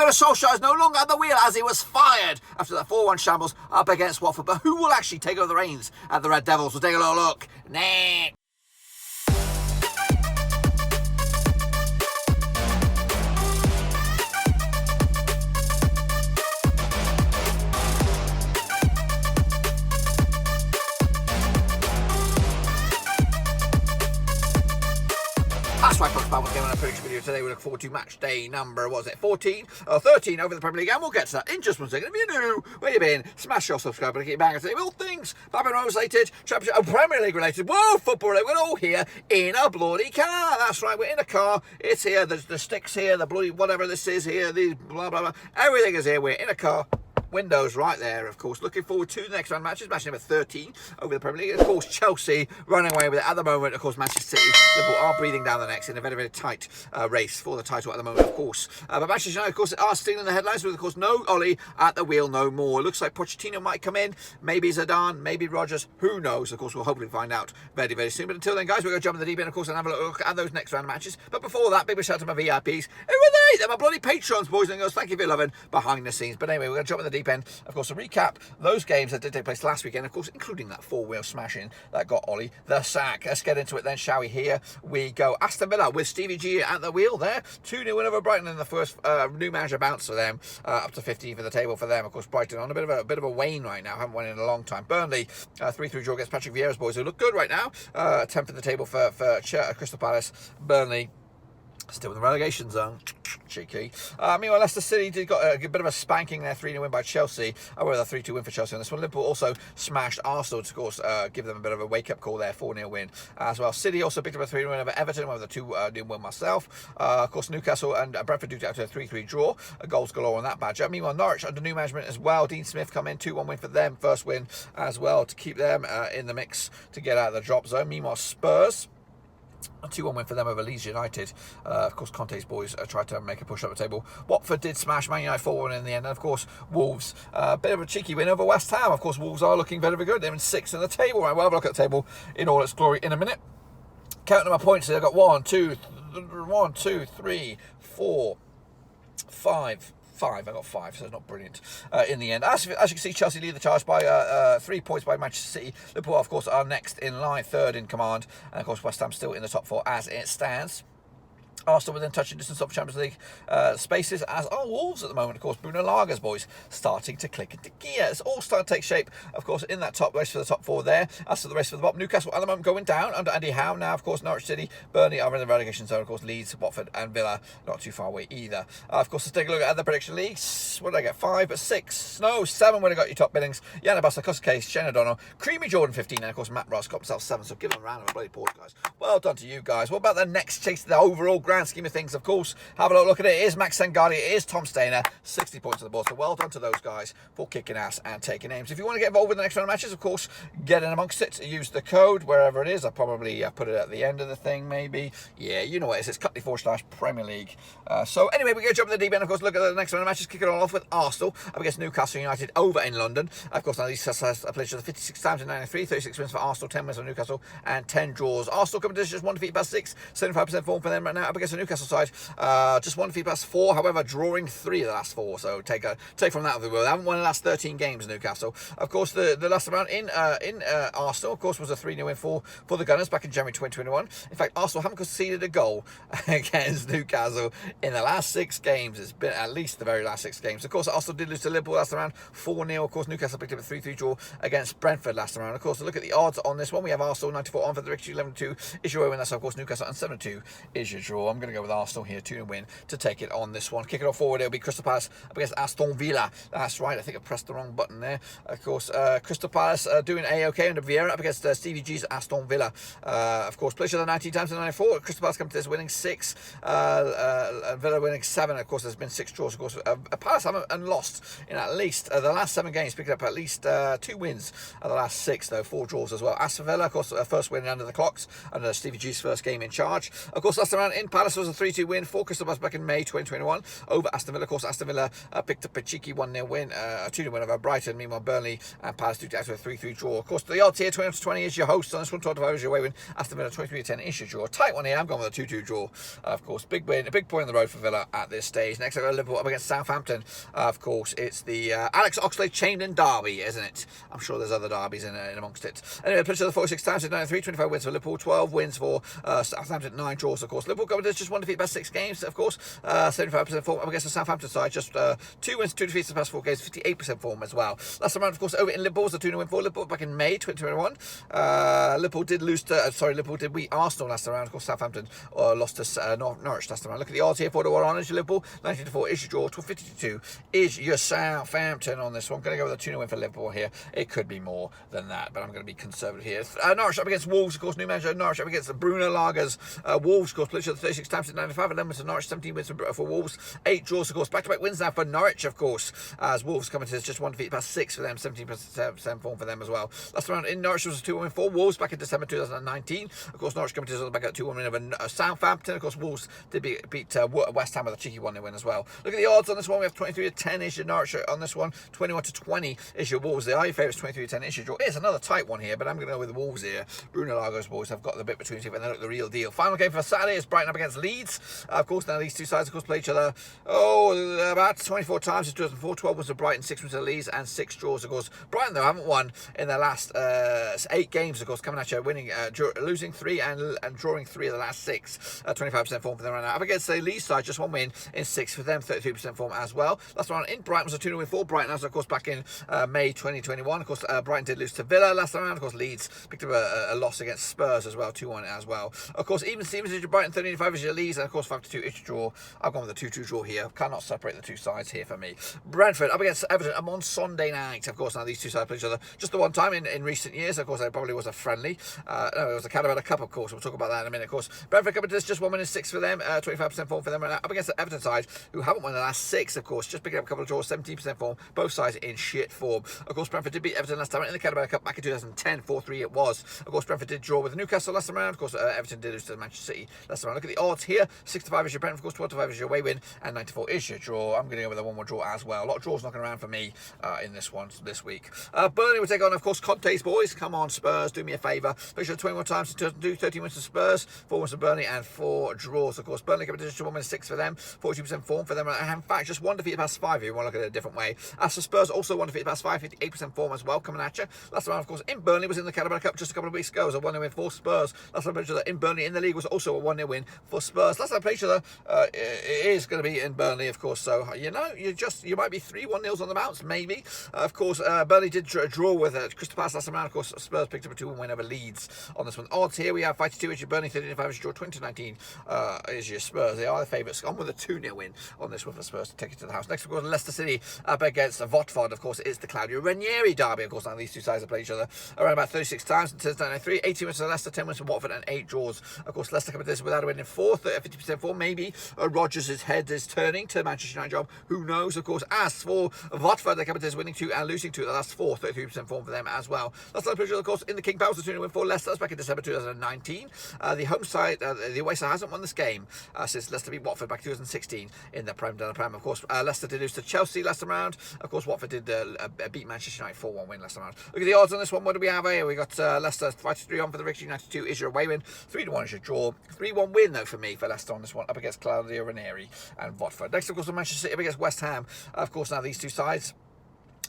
Gunnar Solskjaer is no longer at the wheel as he was fired after that 4-1 shambles up against Watford. But who will actually take over the reins at the Red Devils? We'll take a little look. Next. That's right, folks. We're going to prediction video today. We look forward to match day number, what was it, 14 or 13 over the Premier League, and we'll get to that in just 1 second. If you're new, where you been, smash your subscribe button, keep banging today. All things Babylon Rose related, Championship and Premier League related, world football related. We're all here in a bloody car. That's right, we're in a car. It's here. There's the sticks here, the bloody whatever this is here, these blah blah blah. Everything is here. We're in a car. Windows right there, of course. Looking forward to the next round matches. Match number 13 over the Premier League. Of course, Chelsea running away with it at the moment. Of course, Manchester City, Liverpool are breathing down the necks in a very, very tight race for the title at the moment, of course. But Manchester United, of course, are still in the headlines with, of course, no Ollie at the wheel no more. Looks like Pochettino might come in. Maybe Zidane, maybe Rodgers. Who knows? Of course, we'll hopefully find out very, very soon. But until then, guys, we're going to jump in the deep end, of course, and have a look at those next round matches. But before that, big shout out to my VIPs. Who are they? They're my bloody patrons, boys and girls. Thank you for your loving behind the scenes. But anyway, we're going to jump in the deep end, of course, recap those games that did take place last weekend, of course, including that 4-wheel smashing that got Ollie the sack. Let's get into it then, shall we? Here we go. Aston Villa with Stevie G at the wheel there. 2-0 win over Brighton in the first new manager bounce for them, up to 15 for the table for them. Of course, Brighton on a bit of a wane right now, haven't won in a long time. Burnley 3-3 draw against Patrick Vieira's boys, who look good right now. 10th in the table for Crystal Palace. Burnley still in the relegation zone. Cheeky. Meanwhile, Leicester City got a bit of a spanking there, 3-0 win by Chelsea. With a 3-2 win for Chelsea on this one. Liverpool also smashed Arsenal to, of course, give them a bit of a wake-up call there, 4-0 win as well. City also picked up a 3-0 win over Everton, with a 2-0 win myself. Of course, Newcastle and Brentford due to a 3-3 draw. Goals galore on that badge. Meanwhile, Norwich under new management as well. Dean Smith come in, 2-1 win for them. First win as well to keep them in the mix to get out of the drop zone. Meanwhile, Spurs, a 2-1 win for them over Leeds United. Of course, Conte's boys tried to make a push up the table. Watford did smash Man United 4-1 in the end. And of course, Wolves, a bit of a cheeky win over West Ham. Of course, Wolves are looking very, very good. They're in 6th in the table. Right, we'll have a look at the table in all its glory in a minute. Counting my points, I've got 1, 2, 3, 4, 5. I got 5, so it's not brilliant in the end. As you can see, Chelsea lead the charge by 3 points by Manchester City. Liverpool, of course, are next in line, 3rd in command. And, of course, West Ham still in the top 4 as it stands. Arsenal within touching distance of Champions League spaces, as are Wolves at the moment. Of course, Bruno Laga's boys starting to click into gear. It's all starting to take shape, of course, in that top race for the top 4 there. As for the race for the bottom, Newcastle at the moment going down under Andy Howe. Now, of course, Norwich City, Burnley are in the relegation zone. Of course, Leeds, Watford and Villa not too far away either. Of course, let's take a look at the prediction leagues. What did I get? 5, 6, no, 7 when I got your top billings. Yana Bassa, Costa Case, Shane O'Donnell, Creamy Jordan 15, and of course, Matt Ross got himself 7. So give them a round of a bloody applause, guys. Well done to you guys. What about the next chase, the overall grand scheme of things? Of course, have a look at it. It is Max Sengadi, it is Tom Stainer, 60 points on the board. So well done to those guys for kicking ass and taking names. If you want to get involved with the next round of matches, of course, get in amongst it. Use the code wherever it is. I'll probably put it at the end of the thing, maybe. Yeah, you know what it is. It's Cutley/Premier League. So anyway, we're going to jump in the deep end. Of course, look at the next round of matches. Kick it all off with Arsenal up against Newcastle United over in London. Of course, now these has played 56 times in 93, 36 wins for Arsenal, 10 wins for Newcastle, and 10 draws. Arsenal coming to just 1 defeat past 6, 75% form for them right now up against the Newcastle side. Just 1 defeat past 4, however, drawing 3 of the last 4. So take from that of the world. They haven't won the last 13 games, Newcastle. Of course, the last round in Arsenal, of course, was a 3-0 win for the Gunners back in January 2021. In fact, Arsenal haven't conceded a goal against Newcastle in the last 6 games. It's been at least the very last 6 games. Of course, Arsenal did lose to Liverpool last round, 4-0. Of course, Newcastle picked up a 3-3 draw against Brentford last round. Of course, look at the odds on this one. We have Arsenal 94 on for the victory, 11-2 is your win. That's, of course, Newcastle, and 7-2 is your draw. I'm going to go with Arsenal here, 2-0 win to take it on this one. Kick it off forward, it'll be Crystal Palace up against Aston Villa. That's right, I think I pressed the wrong button there. Of course, Crystal Palace doing A-OK under Vieira up against Stevie G's Aston Villa. Of course, played each other 19 times in 94. Crystal Palace come to this winning 6, Villa winning 7. Of course, there's been 6 draws. Of course, Palace Palace haven't lost in at least the last 7 games, picking up at least 2 wins of the last 6, though 4 draws as well. Aston Villa, of course, first win under the clocks, under Stevie G's first game in charge. Of course, last time around in Palace was a 3-2 win for Crystal Palace back in May 2021 over Aston Villa. Of course, Aston Villa picked up a cheeky 1-0 win, a 2-0 win over Brighton. Meanwhile, Burnley and Palace due to a 3-3 draw. Of course, the odds here, 20-20 is your host on this one. 12-5 is your way win. Aston Villa 23-10 is your draw. Tight one here. I'm going with a 2-2 draw. Of course, big win, a big point on the road for Villa at this stage. Next, I've got Liverpool up against Southampton. Of course, it's the Alex Oxlade-Chamberlain derby, isn't it? I'm sure there's other derbies in amongst it. Anyway, pitch of the 46 times in 93, 25 wins for Liverpool, 12 wins for Southampton, 9 draws, of course. Liverpool covered just 1 defeat past 6 games, of course. 75% form up against the Southampton side, just 2 wins, 2 defeats in the past 4 games, 58% form as well. Last time around, of course, over in Liverpool was a 2-0 win for Liverpool back in May 2021. Liverpool did lose to, Liverpool did beat Arsenal last time around. Of course, Southampton lost to Norwich last time around. Look at the odds here, 4-1 on is your Liverpool, 19-4 is your draw, 12.52 is your Southampton on this one. I'm going to go with a 2-0 win for Liverpool here. It could be more than that, but I'm going to be conservative here. Norwich up against Wolves, of course, new manager Norwich up against the Bruno Lagers. Wolves, of course, played each other 36 times in 95, 11 wins for Norwich, 17 wins for Wolves, 8 draws, of course. Back-to-back wins now for Norwich, of course, as Wolves coming to just 1 defeat past 6 for them, 17% form for them as well. Last round in Norwich was a 2-1 win for Wolves back in December 2019. Of course, Norwich coming to us back at 2-1 win over Southampton. Of course, Wolves did beat West Ham with a cheeky 1-0 win as well. Look at the odds on this one. We have 23-10 is your Norwich on this one, 21-20 is your Wolves. They are your favourites, 23-10 is your draw. It's another tight one here, but I'm going to go with the Wolves here. Bruno Lagos Wolves have got the bit between them, and they look the real deal. Final game for Saturday is Brighton up against Leeds. Of course, now these two sides, of course, play each other about 24 times in 2004. 12 was to Brighton, 6 was to Leeds, and 6 draws, of course. Brighton, though, haven't won in their last 8 games, of course, coming at you, winning, losing 3 and drawing 3 of the last 6. 25% form for them right now. Up against the Leeds side, just 1 win in 6 for them, 33% form as well. Last round in Brighton was a 2-0 win for Brighton, as of course back in May 2021. Of course, Brighton did lose to Villa last time around. Of course, Leeds picked up a loss against Spurs as well, 2-1 as well. Of course, even Stevens is your Brighton, 13-5 is your Leeds, and of course 5-2 is your draw. I've gone with a 2-2 draw here. Cannot separate the two sides here for me. Brentford up against Everton. I'm on Sunday night. Of course, now these two sides play each other just the one time in recent years. Of course, it probably was a friendly. No, it was a Canada Cup, of course. We'll talk about that in a minute. Of course, Brentford coming to this just 1 win in 6 for them, 25% form for them right now. Up against the Everton side, who haven't won the last 6, of course, just picking up a couple of draws, 17% form. Both sides in shit form. Of course, Brentford did beat Everton last time in the Canada Cup back in 2010, 4-3 it was. Of course, Brentford did draw with Newcastle last time around. Of course, Everton did lose to Manchester City last time around. Look at the odds here. 6-5 is your Brentford, of course, 12-5 is your away win, and 9-4 is your draw. I'm going to go with a 1-1 draw as well. A lot of draws knocking around for me in this one this week. Burnley will take on, of course, Conte's boys. Come on, Spurs, do me a favour. Make sure 21 times to do 13 wins to Spurs, 4 wins to Burnley, and 4 draws. Of course, Burnley coming to just 1 win 6 for them, 42% form for them. And in fact, just 1 defeat past 5 if you want to look at it a different way. As for Spurs, also 1 defeat past 5, 58% form as well, coming at you. Last time, of course, in Burnley was in the Canada Cup just a couple of weeks ago. It was a 1-0 win for Spurs. Last time I played each other in Burnley in the league was also a 1-0 win for Spurs. Last time I played each other, it is going to be in Burnley, of course. So, you know, you might be 3-1-0s on the bounce, maybe. Of course, Burnley did draw with Crystal Palace last time around. Of course, Spurs picked up a 2-1 win over Leeds on this one. Odds here, we have 5-2 is your Burnley, 13-5 is your draw, 2019 is your Spurs. They are the favourites. On with a 2-0 win on this one for Spurs to take it to the house. Next, of course, Leicester City up against Watford. Of course, it's the Claudio Ranieri derby. Of course, now these two sides have played each other around about 36 times in 1993. 18 wins for Leicester, 10 wins for Watford, and 8 draws. Of course, Leicester coming to this without a win in 4th, 50% form. Maybe Rodgers' head is turning to Manchester United job. Who knows, of course. As for Watford, they coming to this winning 2 and losing 2 the last 4, 33% form for them as well. Last time played, of course, in the King Power, was a 2-0 win for Leicester. That's back in December 2019. The home side, the away side hasn't won this game since Leicester beat Watford back in 2016 in the Prem. Of course, Leicester did lose to Chelsea last time round. Of course, Watford did beat Manchester United 4-1 win last time round. Look at the odds on this one. What do we have here? We got Leicester 5-3 on for the victory. 92 is your away win. 3-1 is your draw. 3-1 win though for me for Leicester on this one up against Claudio Ranieri and Watford. Next, of course, Manchester City up against West Ham. Of course, now these two sides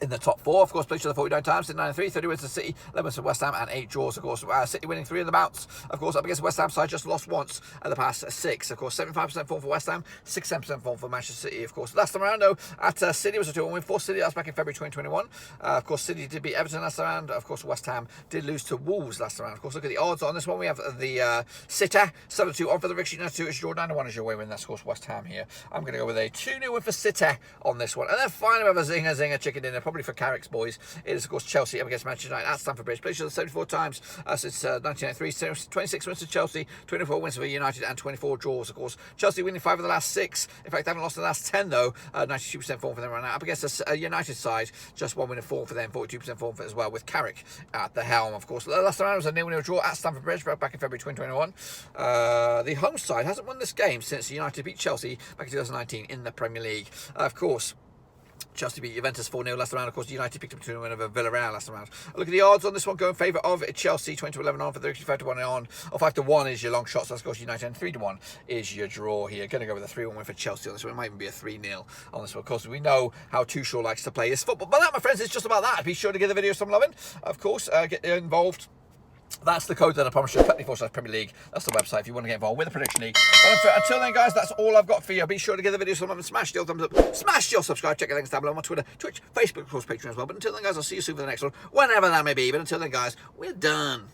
in the top 4, of course, played each other 49 times in 93, 30 wins to City, 11 wins to West Ham, and 8 draws. Of course, City winning 3 of the bouts. Of course, up against West Ham side, just lost once at the past 6. Of course, 75% form for West Ham, 67% form for Manchester City. Of course, last time around though, at City was a 2-1 win for City. That was back in February 2021. Of course, City did beat Everton last time around. Of course, West Ham did lose to Wolves last time around. Of course, look at the odds on this one. We have the City 7-2 on for the victory. 92 is your draw. 9-1 is your away win. That's of course West Ham here. I'm going to go with a 2-0 win for City on this one. And then finally, we have a zinger chicken dinner. Probably probably for Carrick's boys. It is, of course, Chelsea up against Manchester United at Stamford Bridge. Played 74 times since 1993. 26 wins for Chelsea, 24 wins for United, and 24 draws, of course. Chelsea winning 5 of the last 6. In fact, they haven't lost the last 10, though. 92% form for them right now. Up against a United side, just 1 win and 4 for them, 42% form for it as well, with Carrick at the helm, of course. Last time was a 0-0 draw at Stamford Bridge back in February 2021. The home side hasn't won this game since United beat Chelsea back in 2019 in the Premier League. Of course, Chelsea beat Juventus 4-0 last round. Of course, United picked up 2-1 over Villarreal last round. Look at the odds on this one, go in favour of Chelsea. 20-11 on for 35-1 on. Or 5-1 is your long shot. So, of course, United, and 3-1 is your draw here. Going to go with a 3-1 win for Chelsea on this one. It might even be a 3-0 on this one. Of course, we know how Tuchel likes to play his football. But that, my friends, is just about that. Be sure to give the video some loving. Of course, get involved. That's the code that I promised you, /Premier League. That's the website if you want to get involved with the Prediction League. But until then, guys, that's all I've got for you. Be sure to give the video some love and smash the old thumbs up. Smash your subscribe. Check the links down below on my Twitter, Twitch, Facebook, of course, Patreon as well. But until then, guys, I'll see you soon for the next one, whenever that may be. But until then, guys, we're done.